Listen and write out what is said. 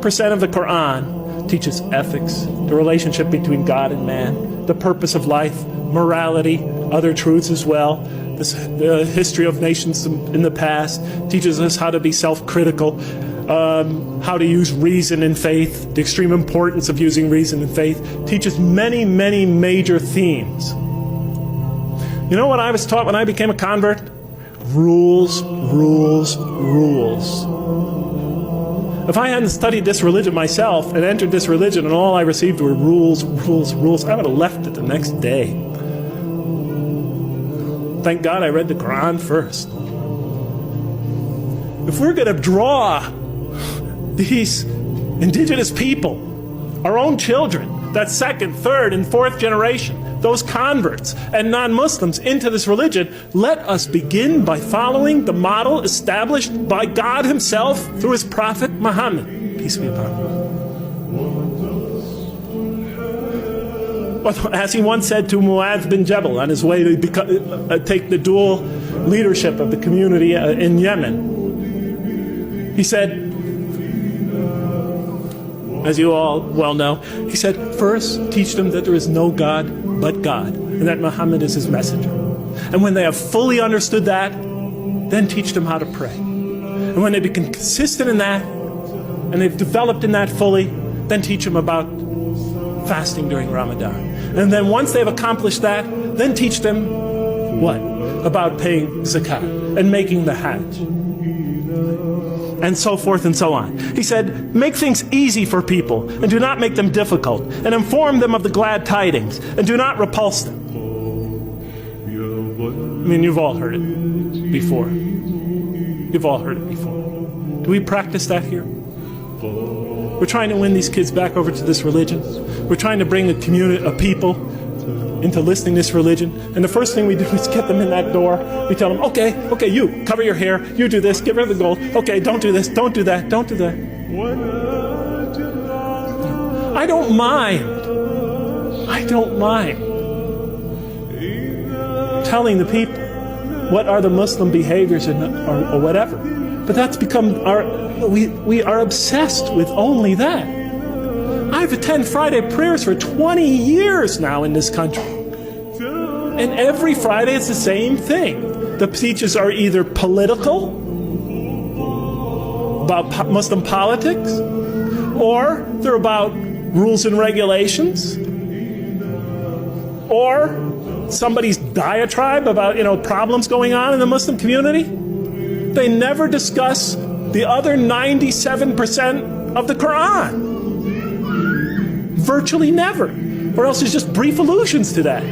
percent of the Quran teaches ethics, the relationship between God and man, the purpose of life, morality, other truths as well. The history of nations in the past teaches us how to be self-critical, how to use reason and faith, the extreme importance of using reason and faith, teaches many, many major themes. You know what I was taught when I became a convert? Rules, rules, rules. If I hadn't studied this religion myself and entered this religion and all I received were rules, rules, rules, I would have left it the next day. Thank God I read the Quran first. If we're going to draw these indigenous people, our own children, that second, third, and fourth generation, those converts and non-Muslims into this religion, let us begin by following the model established by God himself through his prophet Muhammad. Peace be upon him. As he once said to Mu'adh bin Jabal on his way to take the dual leadership of the community in Yemen, he said, as you all well know, he said, first teach them that there is no God but God, and that Muhammad is his messenger. And when they have fully understood that, then teach them how to pray. And when they become consistent in that, and they've developed in that fully, then teach them about fasting during Ramadan. And then once they've accomplished that, then teach them what? About paying zakat and making the hajj. And so forth and so on. He said, make things easy for people and do not make them difficult, and inform them of the glad tidings and do not repulse them. I mean, you've all heard it before. You've all heard it before. Do we practice that here? We're trying to win these kids back over to this religion. We're trying to bring a community of people into listening to this religion, and the first thing we do is get them in that door. We tell them, okay, you cover your hair, you do this, get rid of the gold, okay, don't do this, don't do that, don't do that. I don't mind telling the people what are the Muslim behaviors or whatever, but that's become we are obsessed with only that. I've attended Friday prayers for 20 years now in this country. And every Friday it's the same thing. The speeches are either political, about Muslim politics, or they're about rules and regulations, or somebody's diatribe about, problems going on in the Muslim community. They never discuss the other 97% of the Quran. Virtually never. Or else it's just brief allusions to that.